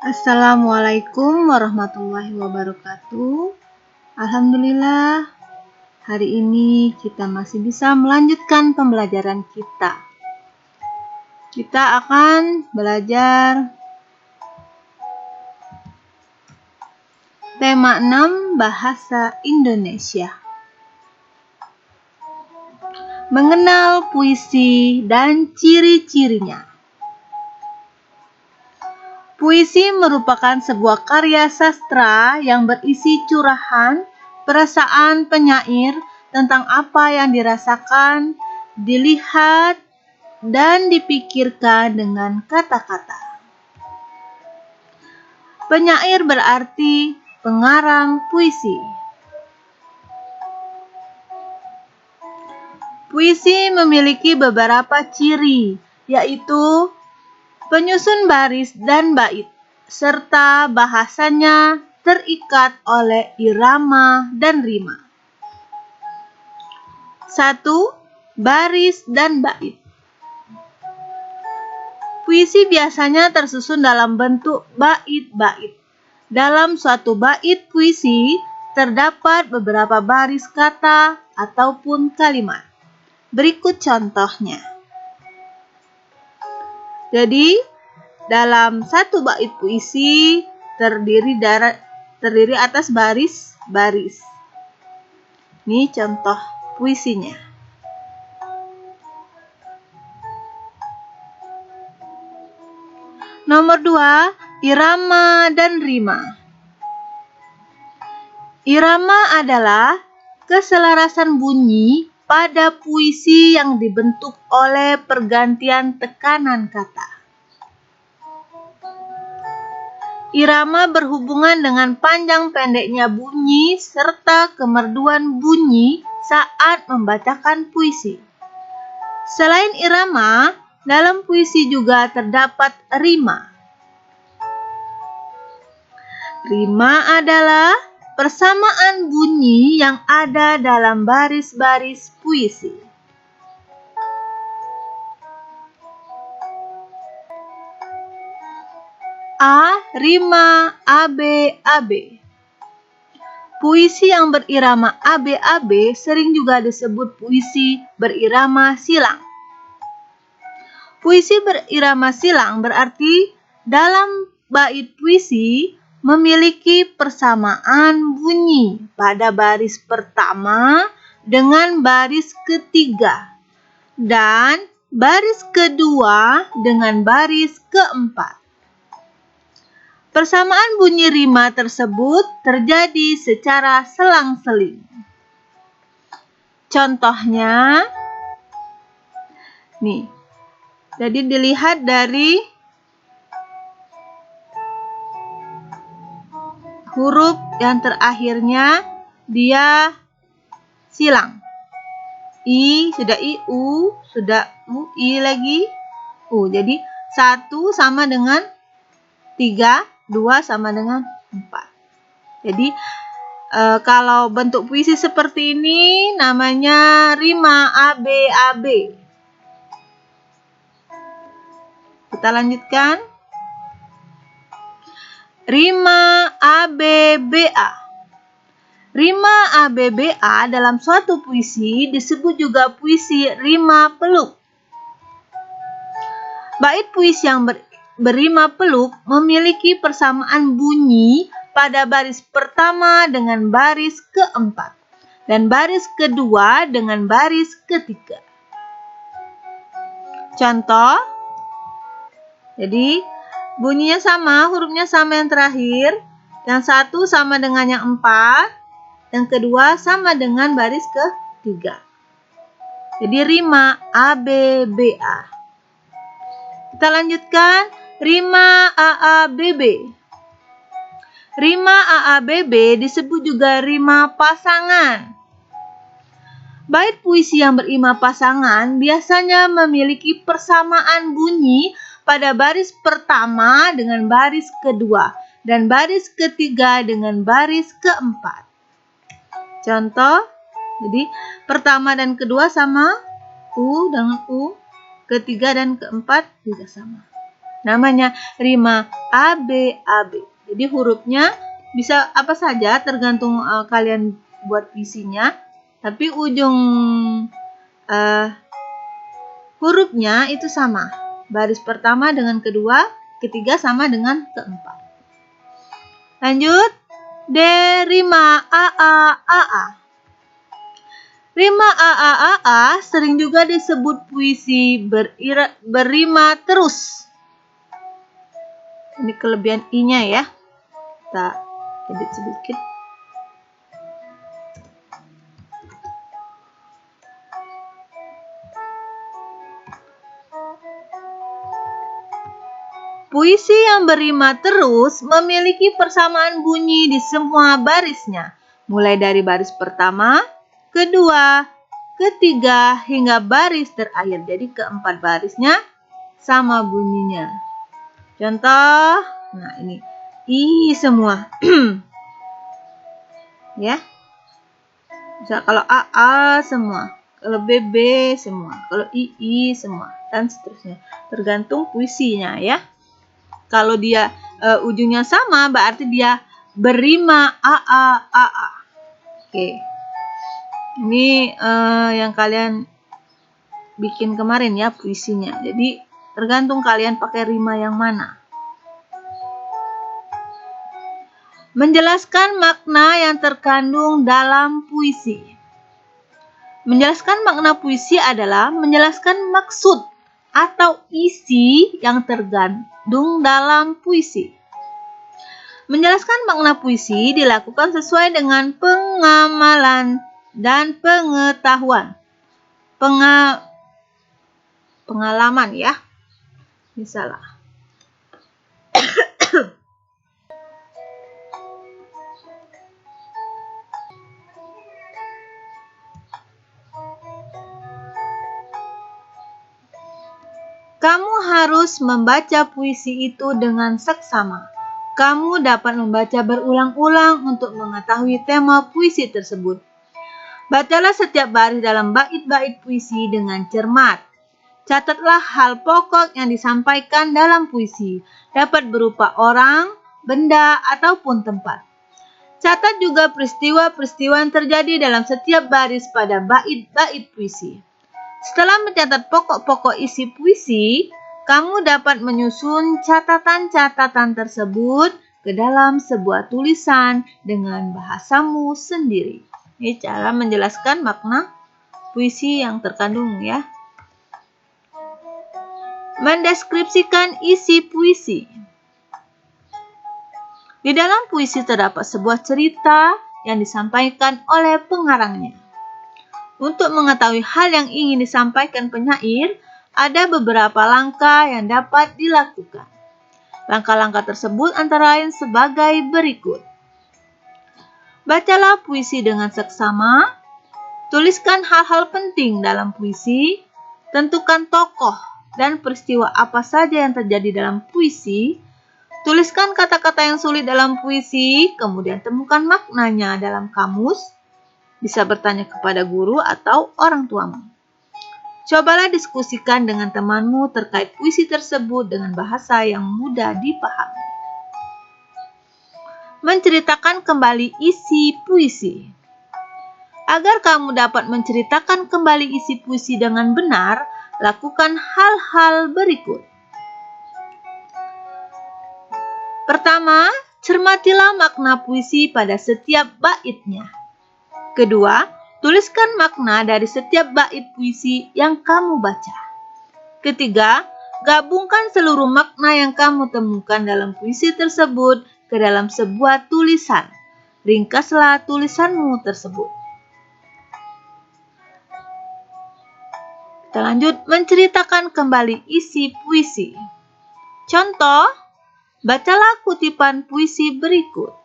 Assalamualaikum warahmatullahi wabarakatuh. Alhamdulillah, hari ini kita masih bisa melanjutkan pembelajaran kita. Kita akan belajar tema 6 Bahasa Indonesia. Mengenal puisi dan ciri-cirinya. Puisi merupakan sebuah karya sastra yang berisi curahan perasaan penyair tentang apa yang dirasakan, dilihat, dan dipikirkan dengan kata-kata. Penyair berarti pengarang puisi. Puisi memiliki beberapa ciri, yaitu penyusun baris dan bait, serta bahasanya terikat oleh irama dan rima. 1. Baris dan bait. Puisi biasanya tersusun dalam bentuk bait-bait. Dalam suatu bait puisi, terdapat beberapa baris kata ataupun kalimat. Berikut contohnya. Jadi, dalam satu bait puisi terdiri atas baris-baris. Ini contoh puisinya. Nomor 2, irama dan rima. Irama adalah keselarasan bunyi pada puisi yang dibentuk oleh pergantian tekanan kata. Irama berhubungan dengan panjang pendeknya bunyi serta kemerduan bunyi saat membacakan puisi. Selain irama, dalam puisi juga terdapat rima. Rima adalah persamaan bunyi yang ada dalam baris-baris puisi. A. Rima AB-AB. Puisi yang berirama AB-AB sering juga disebut puisi berirama silang. Puisi berirama silang berarti dalam bait puisi memiliki persamaan bunyi pada baris pertama dengan baris ketiga dan baris kedua dengan baris keempat. Persamaan bunyi rima tersebut terjadi secara selang-seling. Contohnya, nih, jadi dilihat dari huruf yang terakhirnya dia silang. I, sudah I, U, sudah U, I lagi, U. Jadi 1 sama dengan 3, 2 sama dengan 4. Jadi kalau bentuk puisi seperti ini namanya rima AB-AB. Kita lanjutkan. Rima ABBA. Rima ABBA dalam suatu puisi disebut juga puisi rima peluk. Bait puisi yang berima peluk memiliki persamaan bunyi pada baris pertama dengan baris keempat dan baris kedua dengan baris ketiga. Contoh, jadi bunyinya sama, hurufnya sama yang terakhir, yang satu sama dengan yang 4, yang kedua sama dengan baris ketiga. Jadi rima ABBA. Kita lanjutkan, rima AABB. Rima AABB disebut juga rima pasangan. Bait puisi yang berima pasangan biasanya memiliki persamaan bunyi pada baris pertama dengan baris kedua dan baris ketiga dengan baris keempat. Contoh, jadi pertama dan kedua sama, U dengan U, ketiga dan keempat juga sama. Namanya rima ABAB. Jadi hurufnya bisa apa saja tergantung kalian buat puisinya. Tapi ujung hurufnya itu sama. Baris pertama dengan kedua, ketiga sama dengan keempat. Lanjut. D. Rima AA. Rima AA sering juga disebut puisi berrima terus. Ini kelebihan I-nya ya. Kita edit sedikit. Puisi yang berrima terus memiliki persamaan bunyi di semua barisnya, mulai dari baris pertama, kedua, ketiga, hingga baris terakhir. Jadi keempat barisnya sama bunyinya. Contoh, nah ini I semua. Ya. Misal kalau AA semua, kalau BB semua, kalau II semua, dan seterusnya. Tergantung puisinya ya. Kalau dia ujungnya sama, berarti dia berrima AA. Oke. Ini yang kalian bikin kemarin ya puisinya. Jadi tergantung kalian pakai rima yang mana. Menjelaskan makna yang terkandung dalam puisi. Menjelaskan makna puisi adalah menjelaskan maksud atau isi yang terkandung dalam puisi. Menjelaskan makna puisi dilakukan sesuai dengan pengamalan dan pengetahuan. Pengalaman ya. Misalnya. Kamu harus membaca puisi itu dengan seksama. Kamu dapat membaca berulang-ulang untuk mengetahui tema puisi tersebut. Bacalah setiap baris dalam bait-bait puisi dengan cermat. Catatlah hal pokok yang disampaikan dalam puisi, dapat berupa orang, benda, ataupun tempat. Catat juga peristiwa-peristiwa yang terjadi dalam setiap baris pada bait-bait puisi. Setelah mencatat pokok-pokok isi puisi, kamu dapat menyusun catatan-catatan tersebut ke dalam sebuah tulisan dengan bahasamu sendiri. Ini cara menjelaskan makna puisi yang terkandung ya. Mendeskripsikan isi puisi. Di dalam puisi terdapat sebuah cerita yang disampaikan oleh pengarangnya. Untuk mengetahui hal yang ingin disampaikan penyair, ada beberapa langkah yang dapat dilakukan. Langkah-langkah tersebut antara lain sebagai berikut. Bacalah puisi dengan seksama, tuliskan hal-hal penting dalam puisi, tentukan tokoh dan peristiwa apa saja yang terjadi dalam puisi, tuliskan kata-kata yang sulit dalam puisi, kemudian temukan maknanya dalam kamus, bisa bertanya kepada guru atau orang tuamu. Cobalah diskusikan dengan temanmu terkait puisi tersebut dengan bahasa yang mudah dipahami. Menceritakan kembali isi puisi. Agar kamu dapat menceritakan kembali isi puisi dengan benar, lakukan hal-hal berikut. Pertama, cermatilah makna puisi pada setiap baitnya. Kedua, tuliskan makna dari setiap bait puisi yang kamu baca. Ketiga, gabungkan seluruh makna yang kamu temukan dalam puisi tersebut ke dalam sebuah tulisan. Ringkaslah tulisanmu tersebut. Kita lanjut menceritakan kembali isi puisi. Contoh, bacalah kutipan puisi berikut.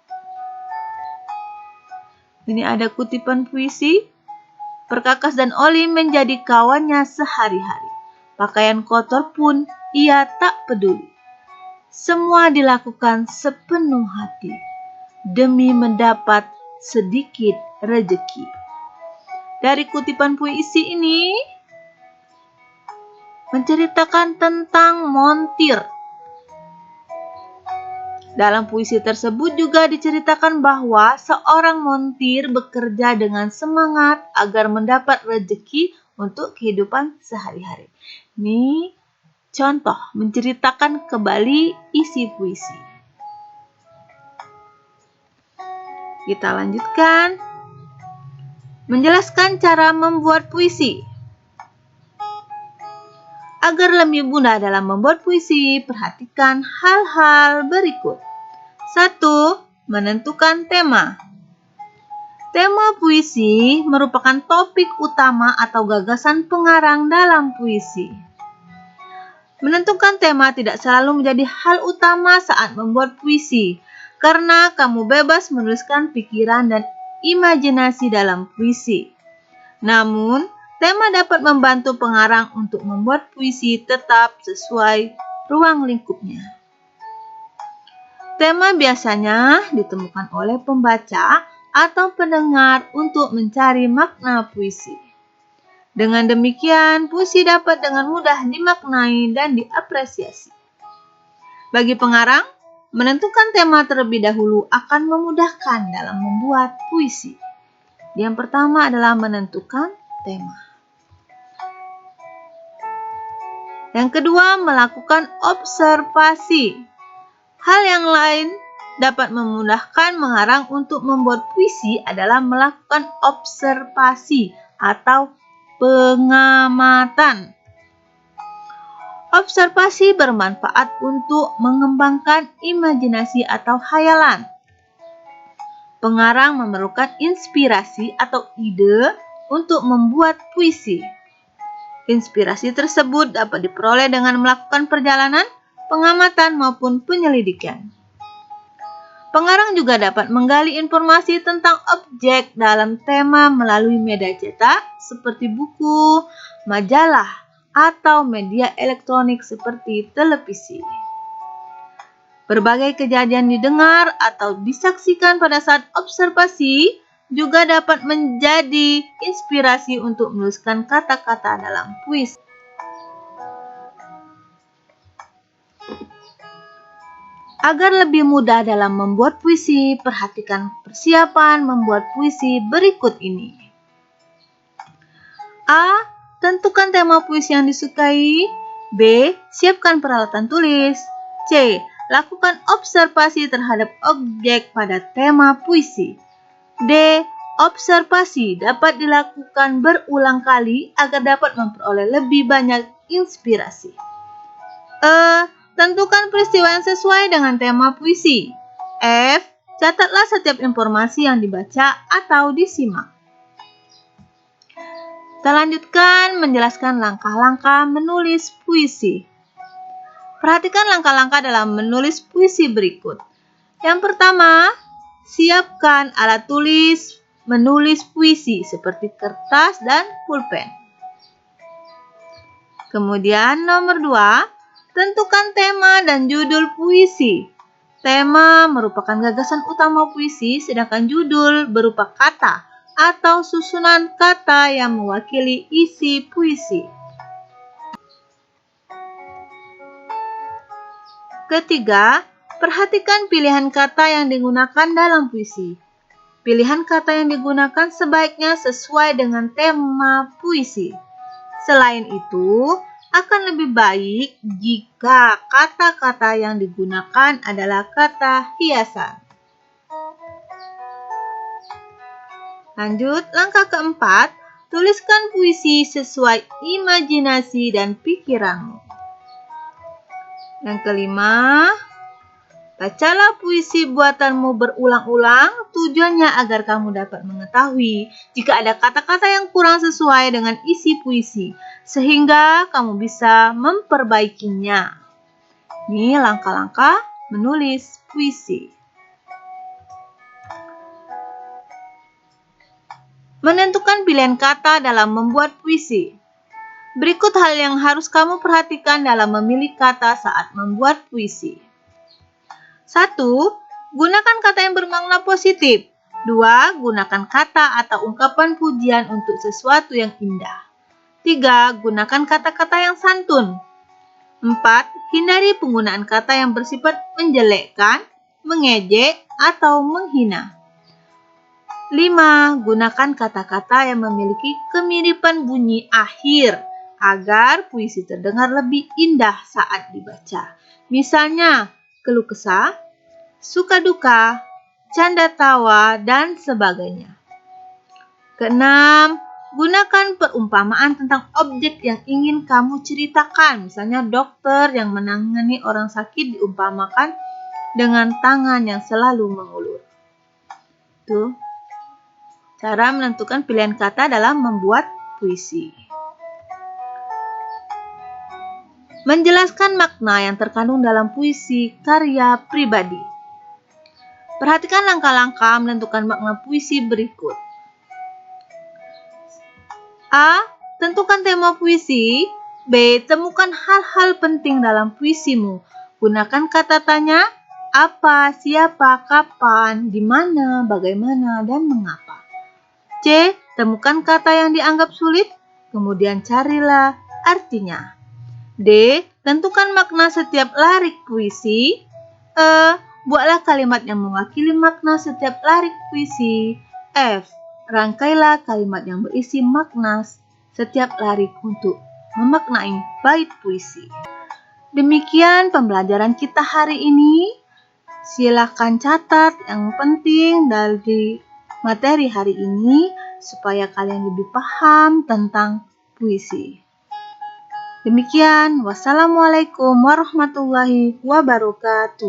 Ini ada kutipan puisi. Perkakas dan Oli menjadi kawannya sehari-hari. Pakaian kotor pun ia tak peduli. Semua dilakukan sepenuh hati demi mendapat sedikit rejeki. Dari kutipan puisi ini menceritakan tentang montir Dalam puisi tersebut juga diceritakan bahwa seorang montir bekerja dengan semangat agar mendapat rezeki untuk kehidupan sehari-hari. Ini contoh menceritakan kembali isi puisi. Kita lanjutkan. Menjelaskan cara membuat puisi. Agar lebih mudah dalam membuat puisi, perhatikan hal-hal berikut. 1. Menentukan tema. Tema puisi merupakan topik utama atau gagasan pengarang dalam puisi. Menentukan tema tidak selalu menjadi hal utama saat membuat puisi, karena kamu bebas menuliskan pikiran dan imajinasi dalam puisi. Namun, tema dapat membantu pengarang untuk membuat puisi tetap sesuai ruang lingkupnya. Tema biasanya ditemukan oleh pembaca atau pendengar untuk mencari makna puisi. Dengan demikian, puisi dapat dengan mudah dimaknai dan diapresiasi. Bagi pengarang, menentukan tema terlebih dahulu akan memudahkan dalam membuat puisi. Yang pertama adalah menentukan tema. Yang kedua, melakukan observasi. Hal yang lain dapat memudahkan mengarang untuk membuat puisi adalah melakukan observasi atau pengamatan. Observasi bermanfaat untuk mengembangkan imajinasi atau khayalan. Pengarang memerlukan inspirasi atau ide untuk membuat puisi. Inspirasi tersebut dapat diperoleh dengan melakukan perjalanan, pengamatan maupun penyelidikan. Pengarang juga dapat menggali informasi tentang objek dalam tema melalui media cetak seperti buku, majalah, atau media elektronik seperti televisi. Berbagai kejadian didengar atau disaksikan pada saat observasi juga dapat menjadi inspirasi untuk menuliskan kata-kata dalam puisi. Agar lebih mudah dalam membuat puisi, perhatikan persiapan membuat puisi berikut ini. A. Tentukan tema puisi yang disukai. B. Siapkan peralatan tulis. C. Lakukan observasi terhadap objek pada tema puisi. D. Observasi dapat dilakukan berulang kali agar dapat memperoleh lebih banyak inspirasi. E. Tentukan peristiwa yang sesuai dengan tema puisi. F. Catatlah setiap informasi yang dibaca atau disimak. Kita lanjutkan menjelaskan langkah-langkah menulis puisi. Perhatikan langkah-langkah dalam menulis puisi berikut. Yang pertama, siapkan alat tulis menulis puisi seperti kertas dan pulpen. Kemudian nomor 2, tentukan tema dan judul puisi. Tema merupakan gagasan utama puisi, sedangkan judul berupa kata atau susunan kata yang mewakili isi puisi. Ketiga, perhatikan pilihan kata yang digunakan dalam puisi. Pilihan kata yang digunakan sebaiknya sesuai dengan tema puisi. Selain itu, akan lebih baik jika kata-kata yang digunakan adalah kata hiasan. Lanjut, langkah keempat, tuliskan puisi sesuai imajinasi dan pikiranmu. Yang kelima, bacalah puisi buatanmu berulang-ulang, tujuannya agar kamu dapat mengetahui jika ada kata-kata yang kurang sesuai dengan isi puisi, sehingga kamu bisa memperbaikinya. Ini langkah-langkah menulis puisi. Menentukan pilihan kata dalam membuat puisi. Berikut hal yang harus kamu perhatikan dalam memilih kata saat membuat puisi. 1. Gunakan kata yang bermakna positif. 2. Gunakan kata atau ungkapan pujian untuk sesuatu yang indah. 3. Gunakan kata-kata yang santun. 4. Hindari penggunaan kata yang bersifat menjelekkan mengejek, atau menghina. 5. Gunakan kata-kata yang memiliki kemiripan bunyi akhir agar puisi terdengar lebih indah saat dibaca. Misalnya, keluh kesah, suka duka, canda tawa, dan sebagainya. 6. Gunakan perumpamaan tentang objek yang ingin kamu ceritakan. Misalnya dokter yang menangani orang sakit diumpamakan dengan tangan yang selalu mengulur. Tuh, cara menentukan pilihan kata dalam membuat puisi. Menjelaskan makna yang terkandung dalam puisi karya pribadi. Perhatikan langkah-langkah menentukan makna puisi berikut. A. Tentukan tema puisi. B. Temukan hal-hal penting dalam puisimu. Gunakan kata tanya, apa, siapa, kapan, di mana, bagaimana, dan mengapa. C. Temukan kata yang dianggap sulit, kemudian carilah artinya. D. Tentukan makna setiap lirik puisi. E. Buatlah kalimat yang mewakili makna setiap lirik puisi. F. Rangkailah kalimat yang berisi makna setiap lirik untuk memaknai bait puisi. Demikian pembelajaran kita hari ini. Silakan catat yang penting dari materi hari ini supaya kalian lebih paham tentang puisi. Demikian, wassalamualaikum warahmatullahi wabarakatuh.